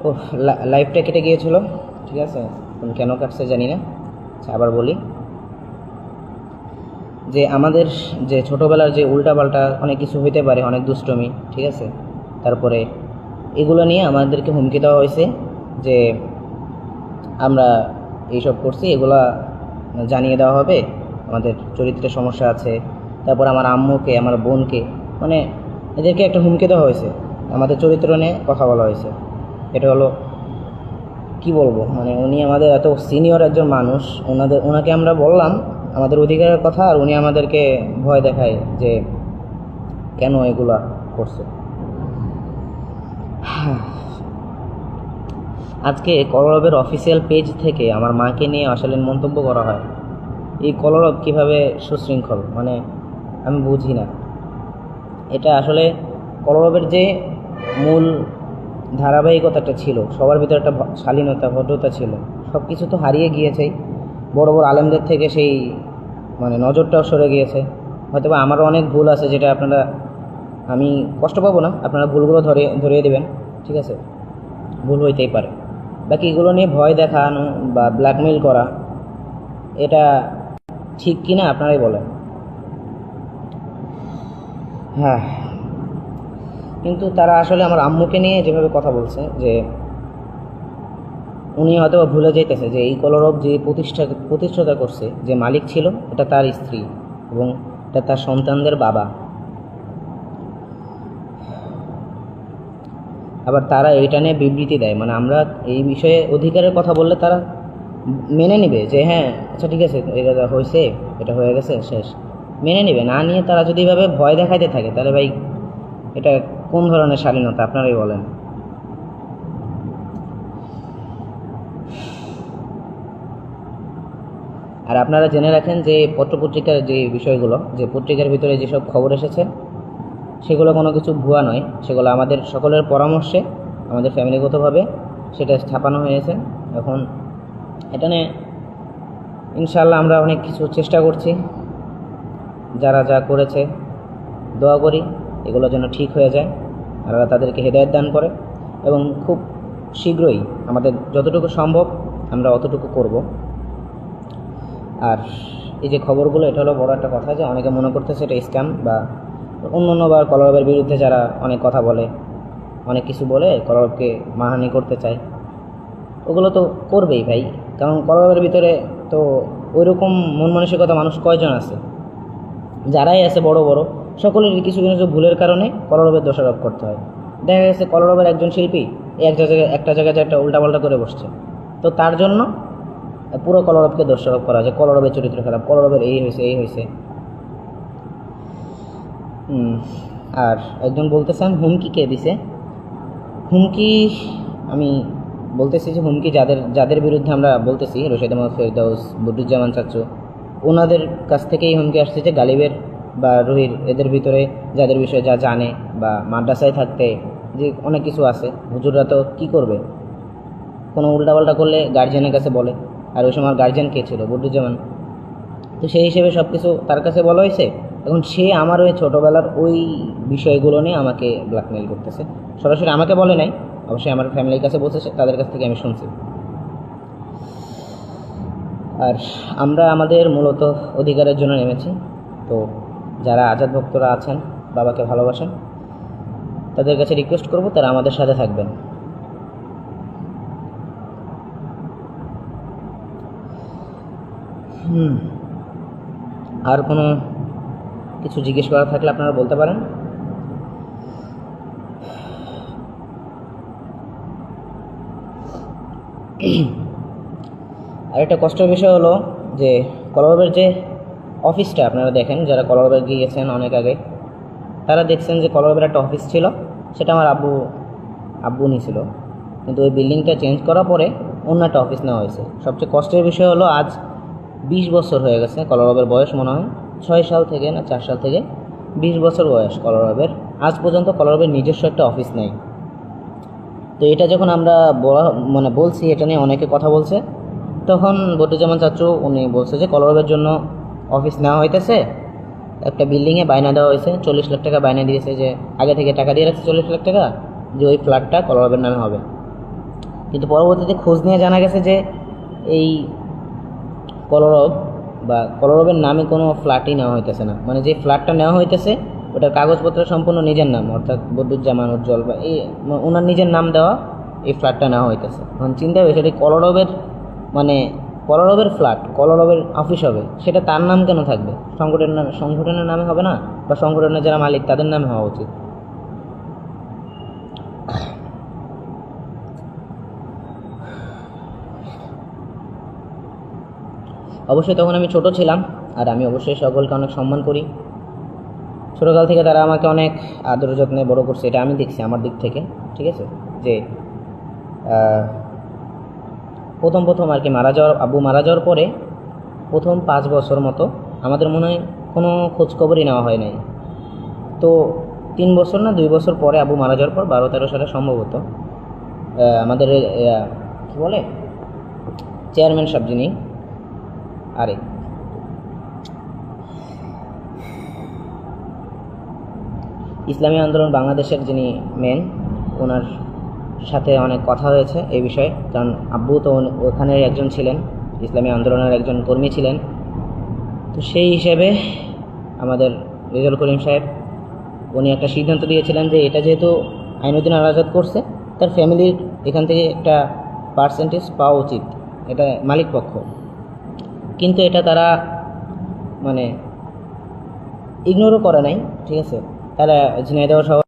ও, লাইভটা কেটে গিয়েছিল, ঠিক আছে, কেন কাটছে জানি না। আচ্ছা, আবার বলি যে আমাদের যে ছোটোবেলার যে উল্টাপাল্টা অনেক কিছু হইতে পারে, অনেক দুষ্টমি, ঠিক আছে, তারপরে এগুলো নিয়ে আমাদেরকে হুমকি দেওয়া হয়েছে যে আমরা এইসব করছি, এগুলা জানিয়ে দেওয়া হবে, আমাদের চরিত্রের সমস্যা আছে। তারপর আমার আম্মুকে, আমার বোনকে, মানে এদেরকে একটা হুমকি দেওয়া হয়েছে, আমাদের চরিত্র নিয়ে কথা বলা হয়েছে। এটা হলো কি বলবো, মানে উনি আমাদের এত সিনিয়র একজন মানুষ, ওনাকে আমরা বললাম আমাদের অধিকারের কথা, আর উনি আমাদেরকে ভয় দেখায় যে কেন এগুলা করছে। আজকে কলরবের অফিসিয়াল পেজ থেকে আমার মাকে নিয়ে অশালীন মন্তব্য করা হয়। এই কলরব কিভাবে সুশৃঙ্খল, মানে আমি বুঝি না। এটা আসলে কলরবের যে মূল ধারাবাহিকতাটা ছিল, সবার ভিতরে একটা শালীনতা, ভদ্রতা ছিল, সব কিছু তো হারিয়ে গিয়েছে। বড় বড় আলেমদের থেকে সেই মানে নজরটাও সরে গিয়েছে। হয়তো বা আমারও অনেক ভুল আছে, যেটা আপনারা, আমি কষ্ট পাবো না, আপনারা ভুলগুলো ধরিয়ে দেবেন, ঠিক আছে, ভুল হইতেই পারে। বাকি এগুলো নিয়ে ভয় দেখানো বা ব্ল্যাকমেইল করা, এটা ঠিক কি না আপনারাই বলেন। হ্যাঁ, কিন্তু তারা আসলে আমার আম্মুকে নিয়ে যেভাবে কথা বলছে, যে উনি হয়তো ভুলে যাইতেছে যে এই কলরব যে প্রতিষ্ঠাতা করছে, যে মালিক ছিল, এটা তার স্ত্রী এবং এটা তার সন্তানদের বাবা। আবার তারা এইটা নিয়ে বিবৃতি দেয়, মানে আমরা এই বিষয়ে অধিকারের কথা বললে তারা মেনে নেবে যে হ্যাঁ আচ্ছা ঠিক আছে, এটা হয়েছে, এটা হয়ে গেছে, শেষ, মেনে নেবে। না নিয়ে তারা যদি এভাবে ভয় দেখাইতে থাকে, তাহলে ভাই এটা কোন ধরনের স্বাধীনতা আপনারাই বলেন। আর আপনারা জেনে রাখেন যে পত্রপত্রিকার যে বিষয়গুলো, যে পত্রিকার ভিতরে যেসব খবর এসেছে, সেগুলো কোনো কিছু ভুয়া নয়, সেগুলো আমাদের সকলের পরামর্শে, আমাদের ফ্যামিলিগতভাবে সেটা ছাপানো হয়েছে। এখন এটা নিয়ে ইনশাআল্লাহ আমরা অনেক কিছু চেষ্টা করছি, যারা যা করেছে দোয়া করি এগুলো যেন ঠিক হয়ে যায়, আর আল্লাহ তাদেরকে হেদায়েত দান করে, এবং খুব শীঘ্রই আমাদের যতটুকু সম্ভব আমরা অতটুকু করব। আর এই যে খবরগুলো, এটা হলো বড় একটা কথা যে অনেকে মনে করতেছে এটা স্ক্যাম, বা অন্যবার কলরবের বিরুদ্ধে যারা অনেক কথা বলে, অনেক কিছু বলে কলরবকে মানহানি করতে চায়, ওগুলো তো করবেই ভাই, কারণ কলরবের ভিতরে তো ওইরকম মন মানসিকতা মানুষ কয়জন আছে, যারাই আছে বড় বড়, সকলেরই কিছু কিছু ভুলের কারণে কলরবের দোষারোপ করতে হয়। দেখা গেছে কলরবের একজন শিল্পী একটা জায়গায় যে একটা উল্টাপাল্টা করে বসছে, তো তার জন্য পুরো কলরবকে দোষারোপ করা যায়, কলরবের চরিত্র খারাপ, কলরবের এই হয়েছে এই হয়েছে। আর একজন বলতেছেন হুমকি কে দিছে, হুমকি আমি বলতেছি যে হুমকি যাদের বিরুদ্ধে আমরা বলতেছি, রশিদ আহমদ ফেরদৌস, বদরুজ্জামান চাচু, ওনাদের কাছ থেকেই হুমকি আসছে, যে গালিবের বা রুহির, এদের ভিতরে যাদের বিষয়ে যা জানে, বা মাদ্রাসায় থাকতে যে অনেক কিছু আছে, হুজুররা তো কী করবে, কোনো উল্টাপাল্টা করলে গার্জিয়ানের কাছে বলে, আর ওই সময় গার্জিয়ান কে ছিল, বদরুজ্জামান, তো সেই হিসেবে সব কিছু তার কাছে বলা হয়েছে। এখন সে আমার ওই ছোটোবেলার ওই বিষয়গুলো নিয়ে আমাকে ব্ল্যাকমেইল করতেছে, সরাসরি আমাকে বলে নাই, অবশ্যই আমার ফ্যামিলির কাছে বলছে, তাদের কাছ থেকে আমি শুনছি। আর আমরা আমাদের মূলত অধিকারের জন্য নেমেছি, তো যারা আজাদ ভক্তরা আছেন, বাবাকে ভালোবাসেন, তাদের কাছে রিকোয়েস্ট করব তারা আমাদের সাথে থাকবেন। আর কোনো কিছু জিজ্ঞেস করা থাকলে আপনারা বলতে পারেন। আর একটা কষ্টের বিষয় হলো যে কলরবের যে অফিসটা, আপনারা দেখেন যারা কলরবে গিয়েছেন অনেক আগে, তারা দেখছেন যে কলরবের একটা অফিস ছিল, সেটা আমার আব্বু নিয়েছিল, কিন্তু ওই বিল্ডিংটা চেঞ্জ করার পরে অন্য একটা অফিস নেওয়া হয়েছে। সবচেয়ে কষ্টের বিষয় হলো আজ 20 বছর হয়ে গেছে কলরবের বয়স, মনে হয় 6 সাল থেকে না 4 সাল থেকে 20 বছর বয়স কলরবের, আজ পর্যন্ত কলরবের নিজস্ব একটা অফিস নেই। তো এটা যখন আমরা বলছি, এটা নিয়ে অনেকে কথা বলছে, তখন বদরুজ্জামান চাচু উনি বলছে যে কলরবের জন্য অফিস নেওয়া হইতেছে, একটা বিল্ডিংয়ে বায়না দেওয়া হয়েছে, 40 লাখ টাকা বায়না দিয়েছে, যে আগে থেকে টাকা দিয়ে রাখছে 40 লাখ টাকা, যে ওই ফ্ল্যাটটা কলরবের নামে হবে। কিন্তু পরবর্তীতে খোঁজ নিয়ে জানা গেছে যে এই কলরব বা কলরবের নামে কোনো ফ্ল্যাটই নেওয়া হইতেছে না, মানে যে ফ্ল্যাটটা নেওয়া হইতেছে ওটার কাগজপত্র সম্পূর্ণ নিজের নাম, অর্থাৎ বদরুজ্জামান উজ্জ্বল বা এই ওনার নিজের নাম দেওয়া এই ফ্ল্যাটটা নেওয়া হইতেছে। এখন চিন্তা হয়েছে এটি কলরবের মানে কলরবের ফ্ল্যাট, কলরবের অফিস হবে, সেটা তার নাম কেন থাকবে? সংগঠনের নামে হবে না, বা সংগঠনের যারা মালিক তাদের নামে হওয়া উচিত। অবশ্যই তখন আমি ছোট ছিলাম, আর আমি অবশ্যই সকলকে অনেক সম্মান করি। ছোটোকাল থেকে তারা আমাকে অনেক আদর যত্নে বড় করছে, এটা আমি দেখছি আমার দিক থেকে, ঠিক আছে। যে প্রথম আর কি আব্বু মারা যাওয়ার পরে প্রথম 5 বছর মতো আমাদের মনে হয় কোনো খোঁজখবরই নেওয়া হয় নাই। তো 3 বছর না 2 বছর পরে আব্বু মারা যাওয়ার পর 12-13 সালে সম্ভবত আমাদের কী বলে চেয়ারম্যান সাহেব যিনি, আরে ইসলামী আন্দোলন বাংলাদেশের যিনি মেন, ওনার সাথে অনেক কথা হয়েছে এই বিষয়ে, কারণ আব্বু তো ওখানের একজন ছিলেন, ইসলামী আন্দোলনের একজন কর্মী ছিলেন। তো সেই হিসেবে আমাদের রেজাউল করিম সাহেব উনি একটা সিদ্ধান্ত দিয়েছিলেন যে এটা যেহেতু আইনুদ্দিন আল আজাদ করছে, তার ফ্যামিলির এখান থেকে একটা পার্সেন্টেজ পাওয়া উচিত, এটা মালিক পক্ষ। কিন্তু এটা তারা মানে ইগনোরও করে নাই, ঠিক আছে। তারা ঝিনাইদহ শহর